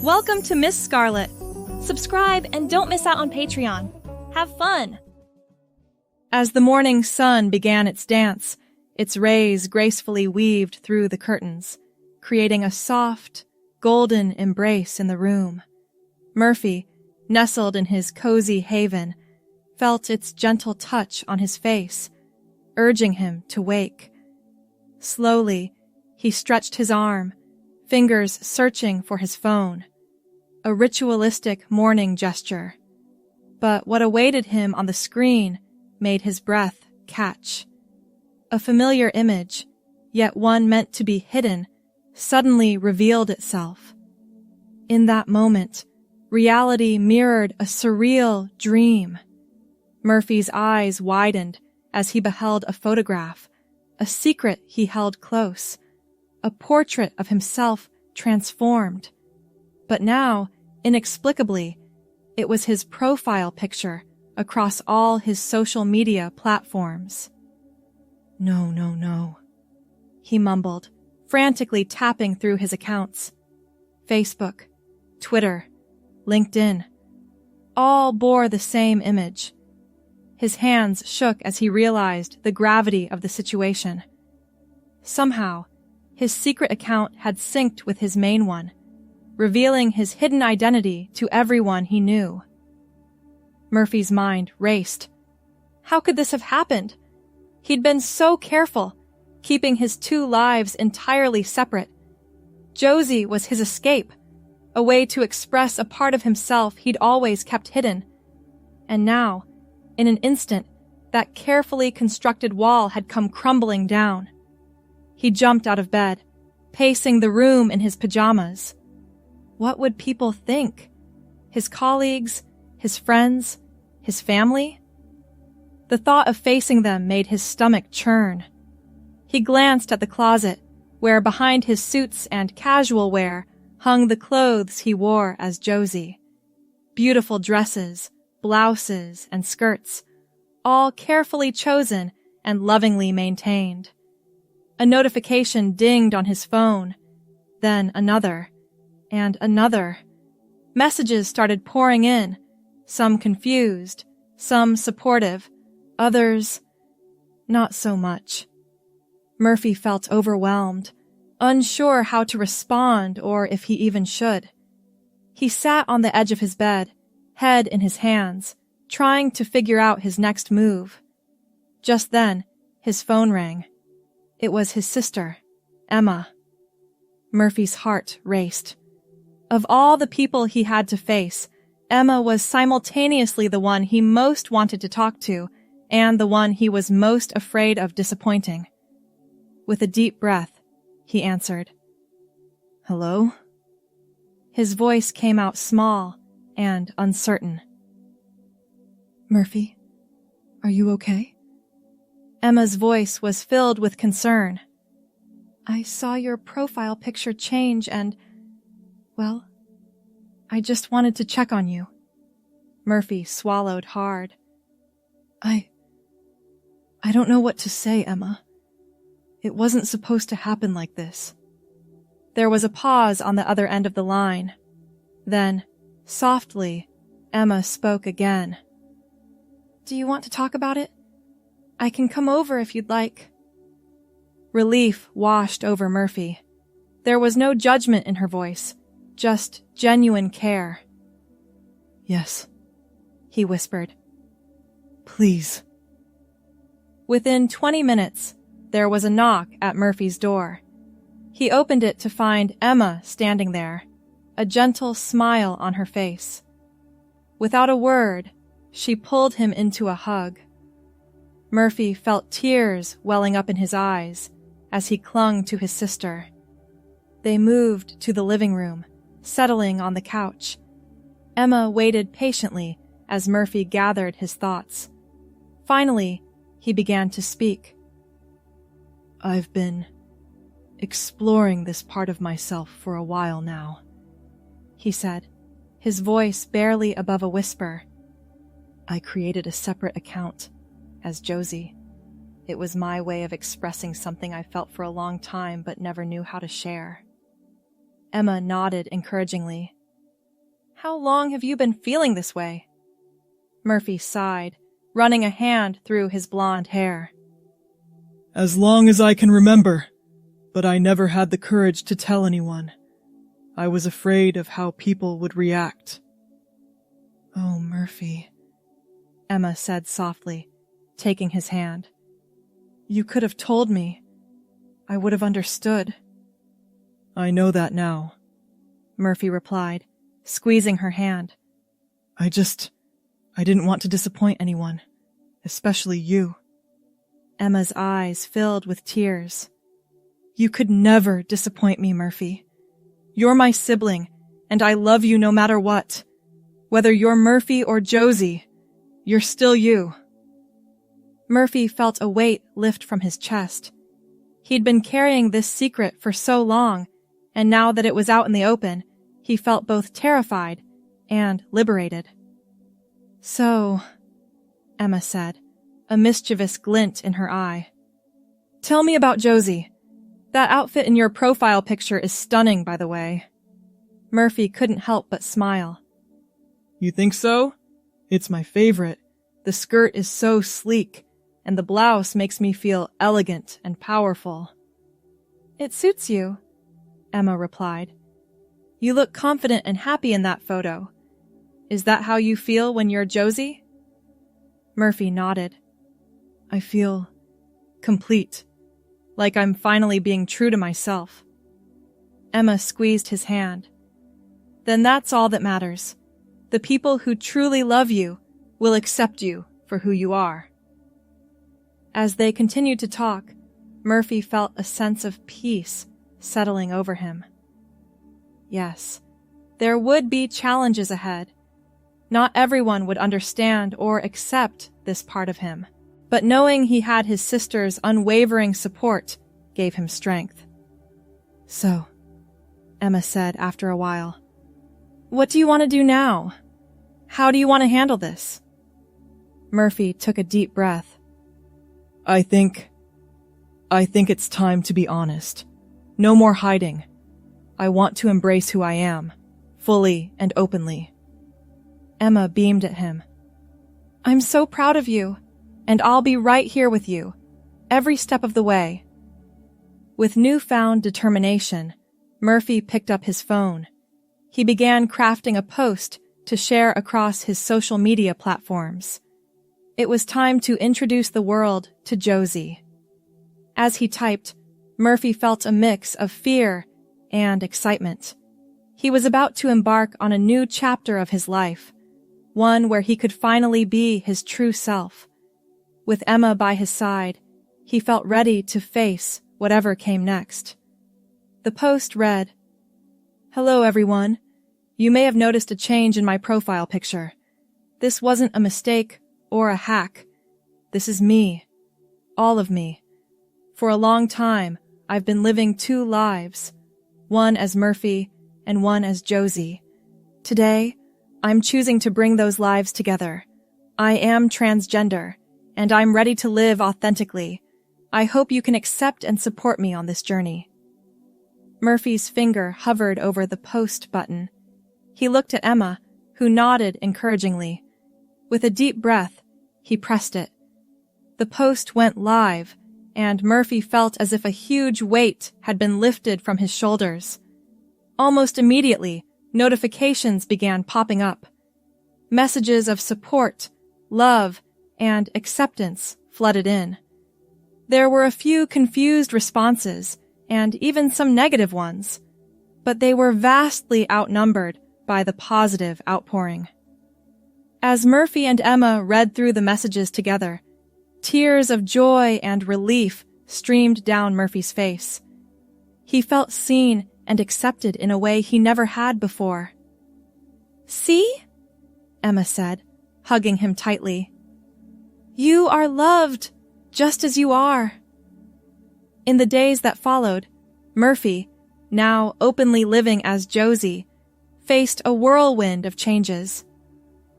Welcome to Miss Scarlett. Subscribe and don't miss out on Patreon. Have fun! As the morning sun began its dance, its rays gracefully weaved through the curtains, creating a soft, golden embrace in the room. Murphy, nestled in his cozy haven, felt its gentle touch on his face, urging him to wake. Slowly, he stretched his arm, fingers searching for his phone. A ritualistic morning gesture. But what awaited him on the screen made his breath catch. A familiar image, yet one meant to be hidden, suddenly revealed itself. In that moment, reality mirrored a surreal dream. Murphy's eyes widened as he beheld a photograph, a secret he held close, a portrait of himself transformed. But now, inexplicably, it was his profile picture across all his social media platforms. No, he mumbled, frantically tapping through his accounts. Facebook, Twitter, LinkedIn, all bore the same image. His hands shook as he realized the gravity of the situation. Somehow, his secret account had synced with his main one, revealing his hidden identity to everyone he knew. Murphy's mind raced. How could this have happened? He'd been so careful, keeping his two lives entirely separate. Josie was his escape, a way to express a part of himself he'd always kept hidden. And now, in an instant, that carefully constructed wall had come crumbling down. He jumped out of bed, pacing the room in his pajamas. What would people think? His colleagues, his friends, his family? The thought of facing them made his stomach churn. He glanced at the closet, where behind his suits and casual wear hung the clothes he wore as Josie. Beautiful dresses, blouses, and skirts, all carefully chosen and lovingly maintained. A notification dinged on his phone, then another, and another. Messages started pouring in, some confused, some supportive, others not so much. Murphy felt overwhelmed, unsure how to respond or if he even should. He sat on the edge of his bed, head in his hands, trying to figure out his next move. Just then, his phone rang. It was his sister, Emma. Murphy's heart raced. Of all the people he had to face, Emma was simultaneously the one he most wanted to talk to and the one he was most afraid of disappointing. With a deep breath, he answered. "Hello?" His voice came out small and uncertain. "Murphy, are you okay?" Emma's voice was filled with concern. "I saw your profile picture change and, well, I just wanted to check on you." Murphy swallowed hard. I don't know what to say, Emma. It wasn't supposed to happen like this. There was a pause on the other end of the line. Then, softly, Emma spoke again. "Do you want to talk about it? I can come over if you'd like." Relief washed over Murphy. There was no judgment in her voice, just genuine care. "Yes," he whispered. "Please." Within 20 minutes, there was a knock at Murphy's door. He opened it to find Emma standing there, a gentle smile on her face. Without a word, she pulled him into a hug. Murphy felt tears welling up in his eyes as he clung to his sister. They moved to the living room, settling on the couch. Emma waited patiently as Murphy gathered his thoughts. Finally, he began to speak. "I've been exploring this part of myself for a while now," he said, his voice barely above a whisper. "I created a separate account as Josie. It was my way of expressing something I felt for a long time but never knew how to share." Emma nodded encouragingly, How long have you been feeling this way? Murphy sighed, running a hand through his blonde hair. As long as I can remember, but I never had the courage to tell anyone. I was afraid of how people would react. Oh, Murphy, Emma said softly, taking his hand. You could have told me. I would have understood. I know that now, Murphy replied, squeezing her hand. I didn't want to disappoint anyone, especially you. Emma's eyes filled with tears. You could never disappoint me, Murphy. You're my sibling, and I love you no matter what. Whether you're Murphy or Josie, you're still you. Murphy felt a weight lift from his chest. He'd been carrying this secret for so long, and now that it was out in the open, he felt both terrified and liberated. So, Emma said, a mischievous glint in her eye. Tell me about Josie. That outfit in your profile picture is stunning, by the way. Murphy couldn't help but smile. You think so? It's my favorite. The skirt is so sleek, and the blouse makes me feel elegant and powerful. It suits you, Emma replied. You look confident and happy in that photo. Is that how you feel when you're Josie? Murphy nodded. I feel complete, like I'm finally being true to myself. Emma squeezed his hand. Then that's all that matters. The people who truly love you will accept you for who you are. As they continued to talk, Murphy felt a sense of peace settling over him. Yes, there would be challenges ahead. Not everyone would understand or accept this part of him, but knowing he had his sister's unwavering support gave him strength. So, Emma said after a while, what do you want to do now? How do you want to handle this? Murphy took a deep breath. I think it's time to be honest. No more hiding. I want to embrace who I am, fully and openly. Emma beamed at him. I'm so proud of you, and I'll be right here with you, every step of the way. With newfound determination, Murphy picked up his phone. He began crafting a post to share across his social media platforms. It was time to introduce the world to Josie. As he typed, Murphy felt a mix of fear and excitement. He was about to embark on a new chapter of his life, one where he could finally be his true self. With Emma by his side, he felt ready to face whatever came next. The post read, Hello everyone. You may have noticed a change in my profile picture. This wasn't a mistake or a hack. This is me. All of me. For a long time, I've been living two lives, one as Murphy and one as Josie. Today, I'm choosing to bring those lives together. I am transgender, and I'm ready to live authentically. I hope you can accept and support me on this journey. Murphy's finger hovered over the post button. He looked at Emma, who nodded encouragingly. With a deep breath, he pressed it. The post went live, and Murphy felt as if a huge weight had been lifted from his shoulders. Almost immediately, notifications began popping up. Messages of support, love, and acceptance flooded in. There were a few confused responses, and even some negative ones, but they were vastly outnumbered by the positive outpouring. As Murphy and Emma read through the messages together, tears of joy and relief streamed down Murphy's face. He felt seen and accepted in a way he never had before. See? Emma said, hugging him tightly. You are loved, just as you are. In the days that followed, Murphy, now openly living as Josie, faced a whirlwind of changes.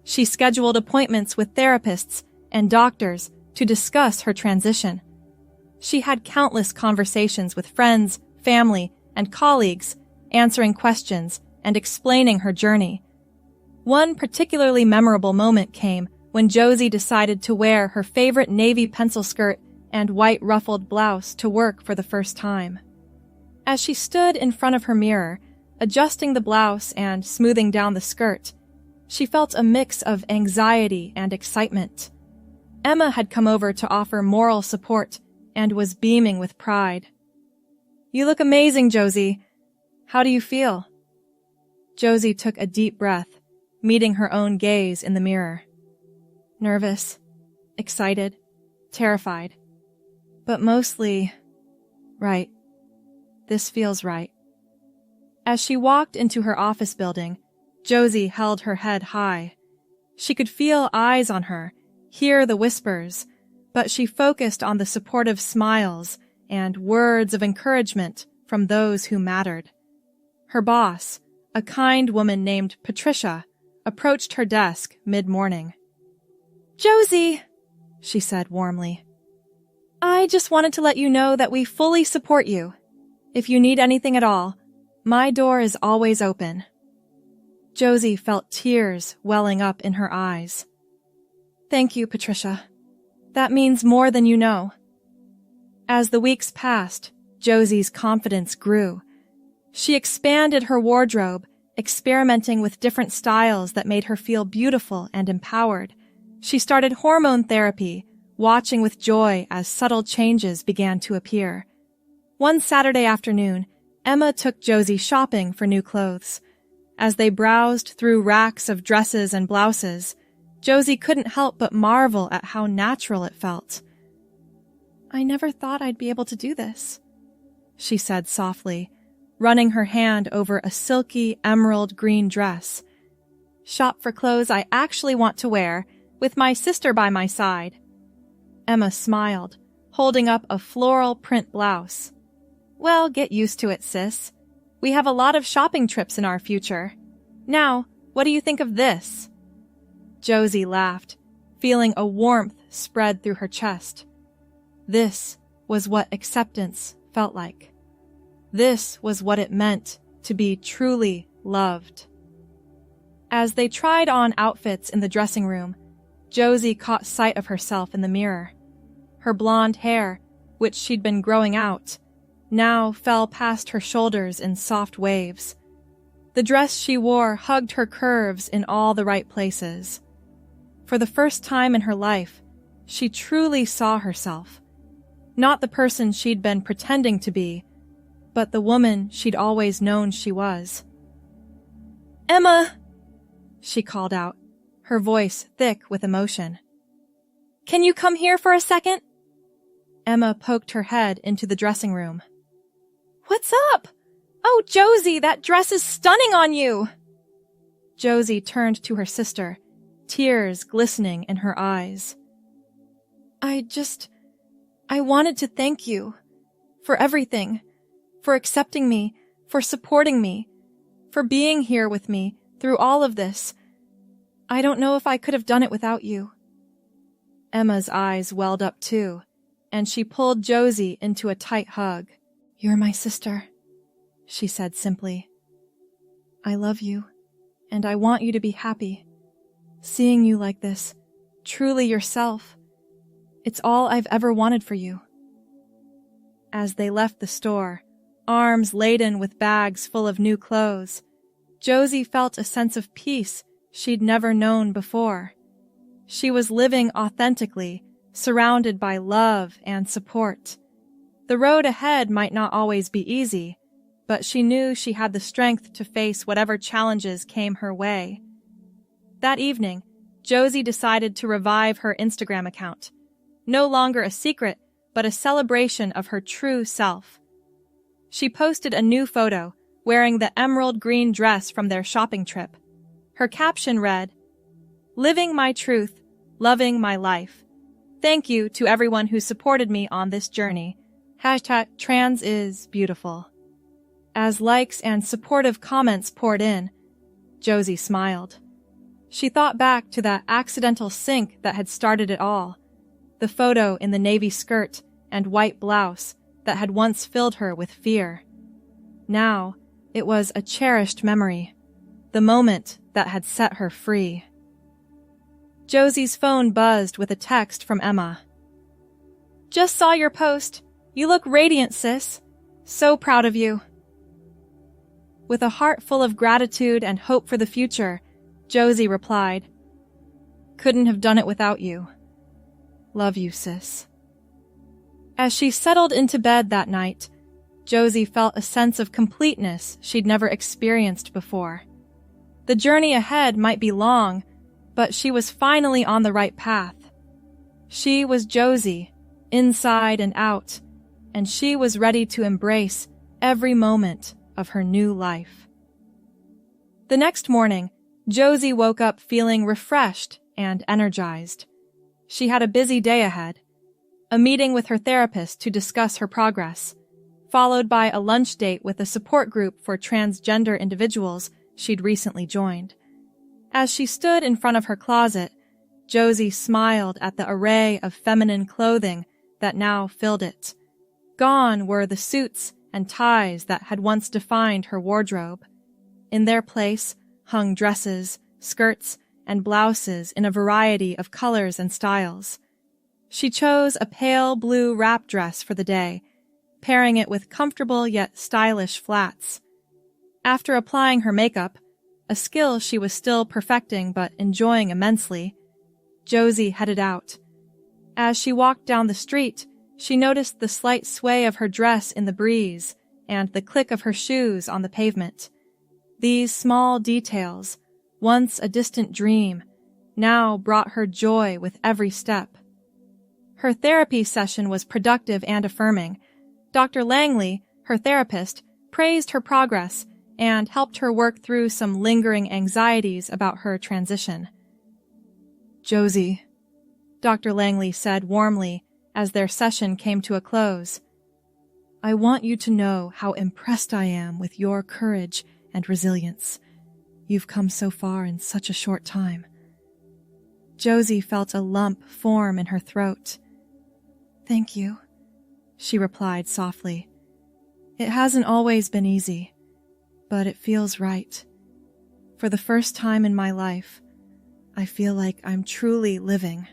She scheduled appointments with therapists and doctors to discuss her transition. She had countless conversations with friends, family, and colleagues, answering questions and explaining her journey. One particularly memorable moment came when Josie decided to wear her favorite navy pencil skirt and white ruffled blouse to work for the first time. As she stood in front of her mirror, adjusting the blouse and smoothing down the skirt, she felt a mix of anxiety and excitement. Emma had come over to offer moral support and was beaming with pride. "You look amazing, Josie. How do you feel?" Josie took a deep breath, meeting her own gaze in the mirror. Nervous, excited, terrified, but mostly, right. This feels right. As she walked into her office building, Josie held her head high. She could feel eyes on her, hear the whispers, but she focused on the supportive smiles and words of encouragement from those who mattered. Her boss, a kind woman named Patricia, approached her desk mid-morning. "Josie," she said warmly, "I just wanted to let you know that we fully support you. If you need anything at all, my door is always open." Josie felt tears welling up in her eyes. "Thank you, Patricia. That means more than you know." As the weeks passed, Josie's confidence grew. She expanded her wardrobe, experimenting with different styles that made her feel beautiful and empowered. She started hormone therapy, watching with joy as subtle changes began to appear. One Saturday afternoon, Emma took Josie shopping for new clothes. As they browsed through racks of dresses and blouses, Josie couldn't help but marvel at how natural it felt. "I never thought I'd be able to do this," she said softly, running her hand over a silky emerald green dress. "Shop for clothes I actually want to wear, with my sister by my side." Emma smiled, holding up a floral print blouse. "Well, get used to it, sis. We have a lot of shopping trips in our future. Now, what do you think of this?" Josie laughed, feeling a warmth spread through her chest. This was what acceptance felt like. This was what it meant to be truly loved. As they tried on outfits in the dressing room, Josie caught sight of herself in the mirror. Her blonde hair, which she'd been growing out, now fell past her shoulders in soft waves. The dress she wore hugged her curves in all the right places. For the first time in her life, she truly saw herself. Not the person she'd been pretending to be, but the woman she'd always known she was. "Emma!" she called out, her voice thick with emotion. "Can you come here for a second?" Emma poked her head into the dressing room. "What's up? Oh, Josie, that dress is stunning on you!" Josie turned to her sister, tears glistening in her eyes. I wanted to thank you for everything, for accepting me, for supporting me, for being here with me through all of this. I don't know if I could have done it without you." Emma's eyes welled up too, and she pulled Josie into a tight hug. "You're my sister," she said simply. "I love you, and I want you to be happy. Seeing you like this, truly yourself, it's all I've ever wanted for you." As they left the store, arms laden with bags full of new clothes, Josie felt a sense of peace she'd never known before. She was living authentically, surrounded by love and support. The road ahead might not always be easy, but she knew she had the strength to face whatever challenges came her way. That evening, Josie decided to revive her Instagram account. No longer a secret, but a celebration of her true self. She posted a new photo, wearing the emerald green dress from their shopping trip. Her caption read, "Living my truth, loving my life. Thank you to everyone who supported me on this journey. #trans is beautiful." As likes and supportive comments poured in, Josie smiled. She thought back to that accidental sync that had started it all, the photo in the navy skirt and white blouse that had once filled her with fear. Now, it was a cherished memory, the moment that had set her free. Josie's phone buzzed with a text from Emma. "Just saw your post. You look radiant, sis. So proud of you." With a heart full of gratitude and hope for the future, Josie replied, "Couldn't have done it without you. Love you, sis." As she settled into bed that night, Josie felt a sense of completeness she'd never experienced before. The journey ahead might be long, but she was finally on the right path. She was Josie, inside and out, and she was ready to embrace every moment of her new life. The next morning, Josie woke up feeling refreshed and energized. She had a busy day ahead. A meeting with her therapist to discuss her progress, followed by a lunch date with a support group for transgender individuals she'd recently joined. As she stood in front of her closet, Josie smiled at the array of feminine clothing that now filled it. Gone were the suits and ties that had once defined her wardrobe. In their place hung dresses, skirts, and blouses in a variety of colors and styles. She chose a pale blue wrap dress for the day, pairing it with comfortable yet stylish flats. After applying her makeup, a skill she was still perfecting but enjoying immensely, Josie headed out. As she walked down the street, she noticed the slight sway of her dress in the breeze and the click of her shoes on the pavement. These small details, once a distant dream, now brought her joy with every step. Her therapy session was productive and affirming. Dr. Langley, her therapist, praised her progress and helped her work through some lingering anxieties about her transition. "Josie," Dr. Langley said warmly as their session came to a close, "I want you to know how impressed I am with your courage and resilience. You've come so far in such a short time." Josie felt a lump form in her throat. "Thank you," she replied softly. "It hasn't always been easy, but it feels right. For the first time in my life, I feel like I'm truly living."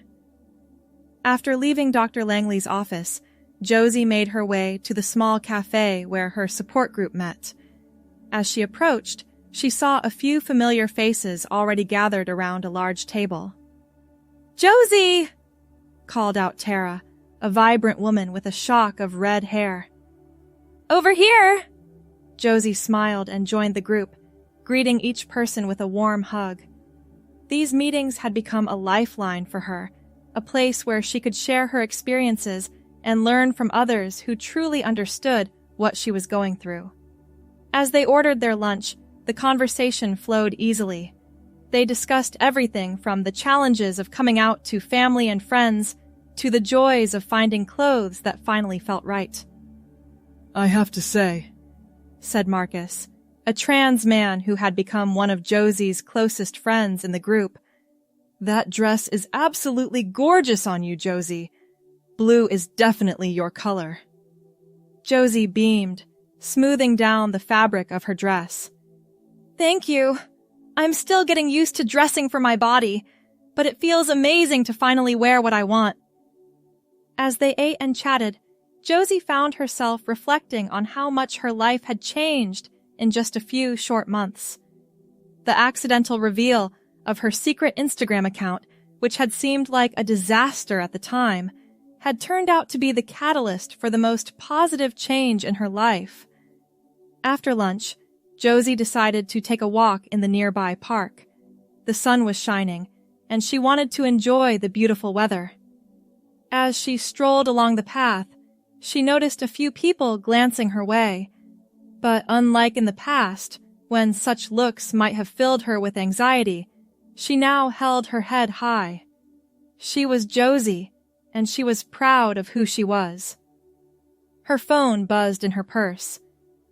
After leaving Dr. Langley's office, Josie made her way to the small cafe where her support group met. As she approached, she saw a few familiar faces already gathered around a large table. "Josie!" called out Tara, a vibrant woman with a shock of red hair. "Over here!" Josie smiled and joined the group, greeting each person with a warm hug. These meetings had become a lifeline for her, a place where she could share her experiences and learn from others who truly understood what she was going through. As they ordered their lunch, the conversation flowed easily. They discussed everything from the challenges of coming out to family and friends to the joys of finding clothes that finally felt right. "I have to say," said Marcus, a trans man who had become one of Josie's closest friends in the group, "that dress is absolutely gorgeous on you, Josie. Blue is definitely your color." Josie beamed, smoothing down the fabric of her dress. "Thank you. I'm still getting used to dressing for my body, but it feels amazing to finally wear what I want." As they ate and chatted, Josie found herself reflecting on how much her life had changed in just a few short months. The accidental reveal of her secret Instagram account, which had seemed like a disaster at the time, had turned out to be the catalyst for the most positive change in her life. After lunch, Josie decided to take a walk in the nearby park. The sun was shining, and she wanted to enjoy the beautiful weather. As she strolled along the path, she noticed a few people glancing her way. But unlike in the past, when such looks might have filled her with anxiety, she now held her head high. She was Josie, and she was proud of who she was. Her phone buzzed in her purse.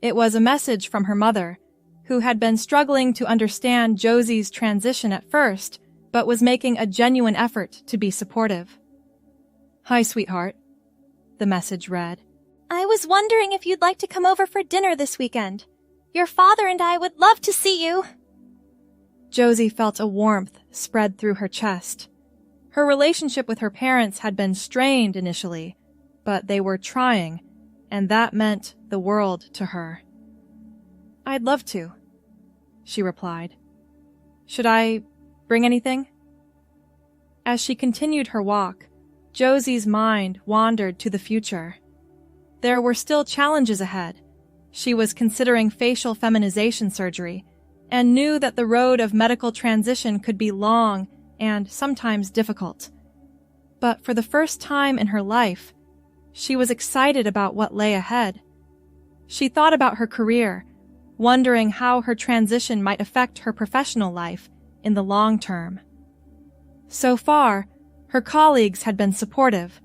It was a message from her mother, who had been struggling to understand Josie's transition at first, but was making a genuine effort to be supportive. "Hi, sweetheart," the message read. "I was wondering if you'd like to come over for dinner this weekend. Your father and I would love to see you." Josie felt a warmth spread through her chest. Her relationship with her parents had been strained initially, but they were trying, and that meant the world to her. "I'd love to," she replied. "Should I bring anything?" As she continued her walk, Josie's mind wandered to the future. There were still challenges ahead. She was considering facial feminization surgery and knew that the road of medical transition could be long and sometimes difficult. But for the first time in her life, she was excited about what lay ahead. She thought about her career, wondering how her transition might affect her professional life in the long term. So far, her colleagues had been supportive,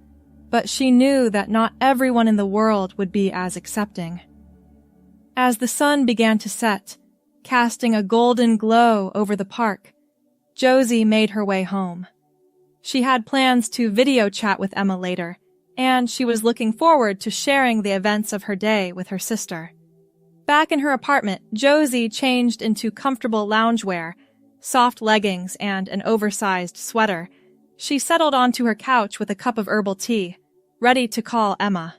but she knew that not everyone in the world would be as accepting. As the sun began to set, casting a golden glow over the park, Josie made her way home. She had plans to video chat with Emma later, and she was looking forward to sharing the events of her day with her sister. Back in her apartment, Josie changed into comfortable loungewear, soft leggings, and an oversized sweater. She settled onto her couch with a cup of herbal tea, ready to call Emma.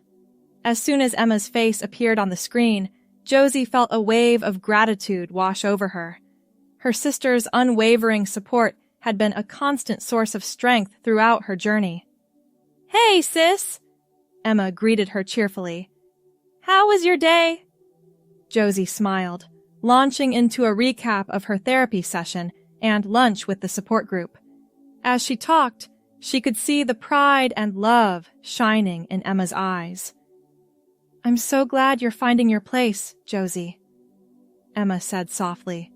As soon as Emma's face appeared on the screen, Josie felt a wave of gratitude wash over her. Her sister's unwavering support had been a constant source of strength throughout her journey. "Hey, sis!" Emma greeted her cheerfully. "How was your day?" Josie smiled, launching into a recap of her therapy session and lunch with the support group. As she talked, she could see the pride and love shining in Emma's eyes. "I'm so glad you're finding your place, Josie," Emma said softly.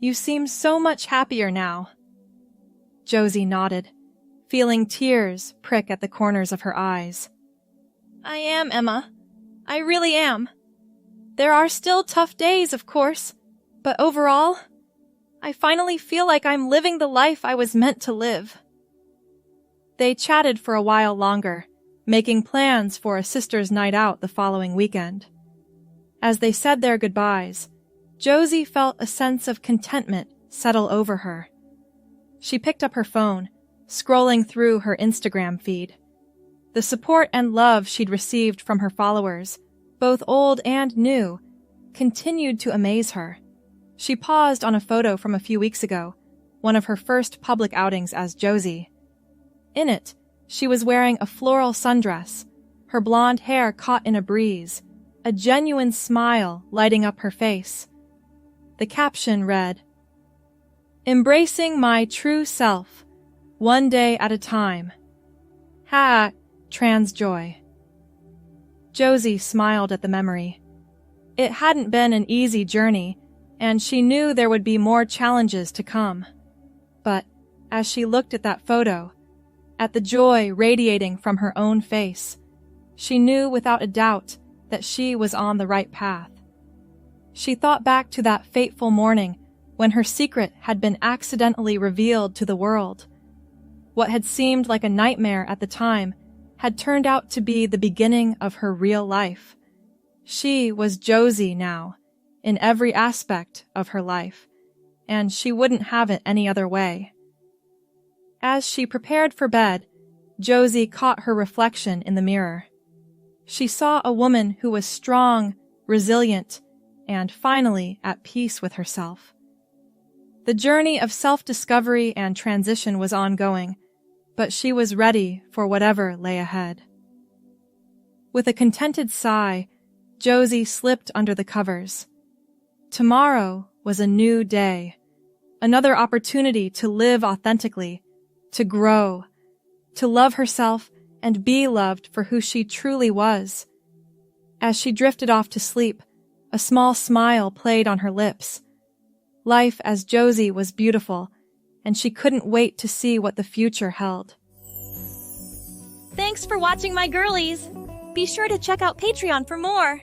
"You seem so much happier now." Josie nodded, feeling tears prick at the corners of her eyes. "I am, Emma. I really am. There are still tough days, of course, but overall, I finally feel like I'm living the life I was meant to live." They chatted for a while longer, making plans for a sister's night out the following weekend. As they said their goodbyes, Josie felt a sense of contentment settle over her. She picked up her phone, scrolling through her Instagram feed. The support and love she'd received from her followers, both old and new, continued to amaze her. She paused on a photo from a few weeks ago, one of her first public outings as Josie. In it, she was wearing a floral sundress, her blonde hair caught in a breeze, a genuine smile lighting up her face. The caption read, "Embracing my true self, one day at a time. Trans joy." Josie smiled at the memory. It hadn't been an easy journey, and she knew there would be more challenges to come. But as she looked at that photo, at the joy radiating from her own face, she knew without a doubt that she was on the right path. She thought back to that fateful morning when her secret had been accidentally revealed to the world. What had seemed like a nightmare at the time had turned out to be the beginning of her real life. She was Josie now, in every aspect of her life, and she wouldn't have it any other way. As she prepared for bed, Josie caught her reflection in the mirror. She saw a woman who was strong, resilient, and finally at peace with herself. The journey of self-discovery and transition was ongoing, but she was ready for whatever lay ahead. With a contented sigh, Josie slipped under the covers. Tomorrow was a new day, another opportunity to live authentically, to grow, to love herself and be loved for who she truly was. As she drifted off to sleep, a small smile played on her lips. Life as Josie was beautiful, and she couldn't wait to see what the future held. Thanks for watching, my girlies. Be sure to check out Patreon for more.